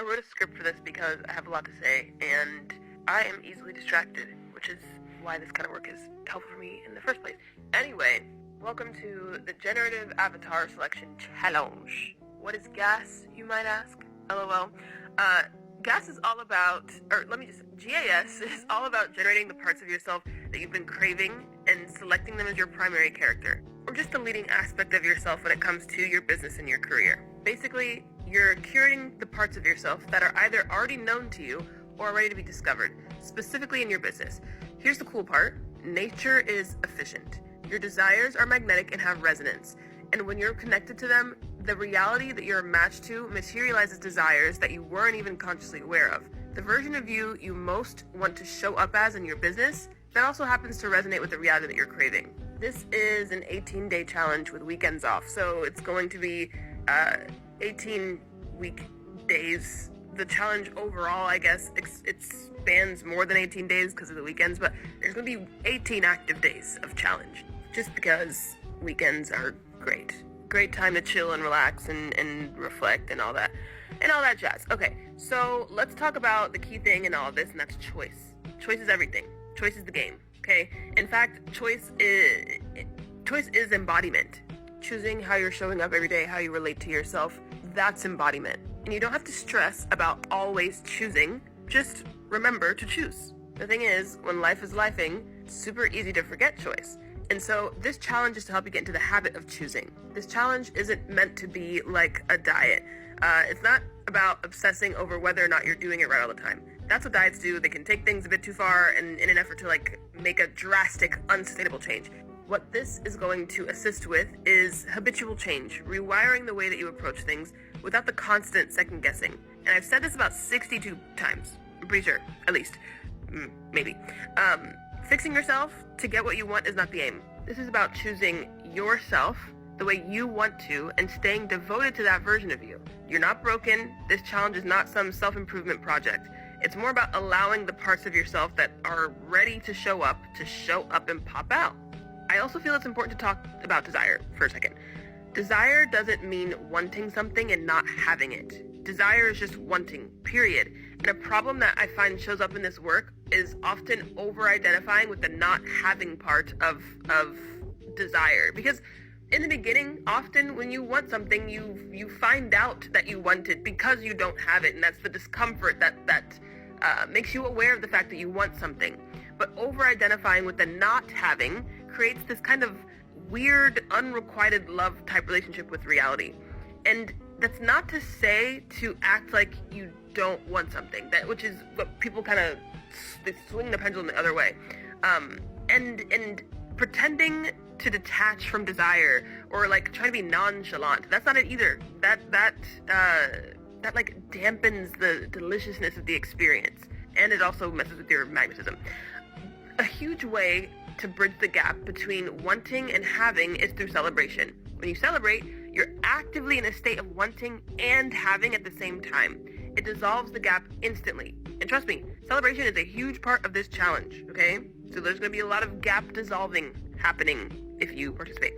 I wrote a script for this because I have a lot to say, and I am easily distracted, which is why this kind of work is helpful for me in the first place. Anyway, welcome to the Generative Avatar Selection Challenge. What is GAS, you might ask? LOL. GAS is all about, GAS is all about generating the parts of yourself that you've been craving and selecting them as your primary character, or just the leading aspect of yourself when it comes to your business and your career. Basically, you're curating the parts of yourself that are either already known to you or ready to be discovered, specifically in your business. Here's the cool part. Nature is efficient. Your desires are magnetic and have resonance. And when you're connected to them, the reality that you're matched to materializes desires that you weren't even consciously aware of. The version of you you most want to show up as in your business, that also happens to resonate with the reality that you're craving. This is an 18-day challenge with weekends off, so it's going to be 18 weekdays. The challenge overall, I guess, it spans more than 18 days because of the weekends, but there's going to be 18 active days of challenge, just because weekends are great. Great time to chill and relax and reflect and all that jazz. Okay, so let's talk about the key thing in all of this, and that's choice. Choice is everything. Choice is the game, okay? In fact, choice is embodiment. Choosing how you're showing up every day, how you relate to yourself, that's embodiment. And you don't have to stress about always choosing, just remember to choose. The thing is, when life is lifing, it's super easy to forget choice. And so this challenge is to help you get into the habit of choosing. This challenge isn't meant to be like a diet. It's not about obsessing over whether or not you're doing it right all the time. That's what diets do. They can take things a bit too far and in an effort to make a drastic, unsustainable change. What this is going to assist with is habitual change, rewiring the way that you approach things without the constant second guessing. And I've said this about 62 times. I'm pretty sure, at least. Maybe. Fixing yourself to get what you want is not the aim. This is about choosing yourself the way you want to and staying devoted to that version of you. You're not broken. This challenge is not some self-improvement project. It's more about allowing the parts of yourself that are ready to show up and pop out. I also feel it's important to talk about desire for a second. Desire doesn't mean wanting something and not having it. Desire is just wanting, period. And a problem that I find shows up in this work is often over-identifying with the not having part of desire. Because in the beginning, often when you want something, you find out that you want it because you don't have it. And that's the discomfort that makes you aware of the fact that you want something. But over-identifying with the not having creates this kind of weird, unrequited love type relationship with reality. And that's not to say to act like you don't want something, which is what people kind of swing the pendulum the other way. And pretending to detach from desire or trying to be nonchalant, that's not it either. That dampens the deliciousness of the experience, and it also messes with your magnetism. A huge way to bridge the gap between wanting and having is through celebration. When you celebrate, you're actively in a state of wanting and having at the same time. It dissolves the gap instantly. And trust me, celebration is a huge part of this challenge, okay? So there's going to be a lot of gap dissolving happening if you participate.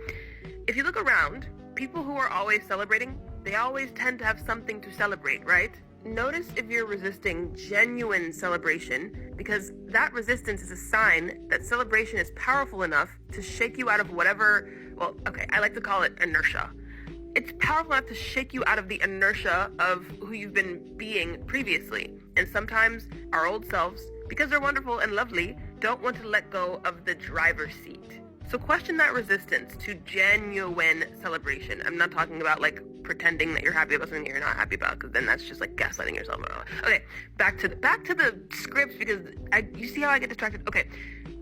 If you look around, people who are always celebrating, they always tend to have something to celebrate, right? Notice if you're resisting genuine celebration, because that resistance is a sign that celebration is powerful enough to shake you out of whatever, I like to call it inertia. It's powerful enough to shake you out of the inertia of who you've been being previously. And sometimes our old selves, because they're wonderful and lovely, don't want to let go of the driver's seat. So question that resistance to genuine celebration. I'm not talking about pretending that you're happy about something that you're not happy about, because then that's just gaslighting yourself. Okay, back to the scripts, because you see how I get distracted? Okay,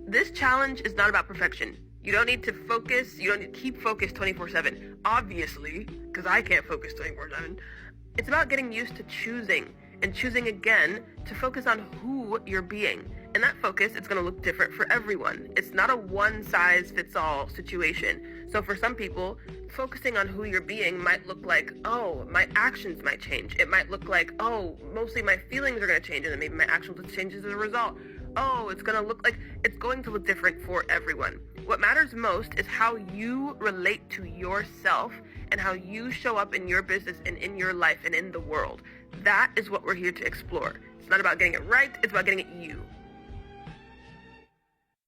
this challenge is not about perfection. You don't need to focus. You don't need to keep focused 24/7. Obviously, because I can't focus 24/7. It's about getting used to choosing and choosing again to focus on who you're being. And that focus, it's going to look different for everyone. It's not a one-size-fits-all situation. So for some people, focusing on who you're being might look like, oh, my actions might change. It might look like, oh, mostly my feelings are going to change, and then maybe my actions will change as a result. Oh, it's going to look different for everyone. What matters most is how you relate to yourself and how you show up in your business and in your life and in the world. That is what we're here to explore. It's not about getting it right, it's about getting it you.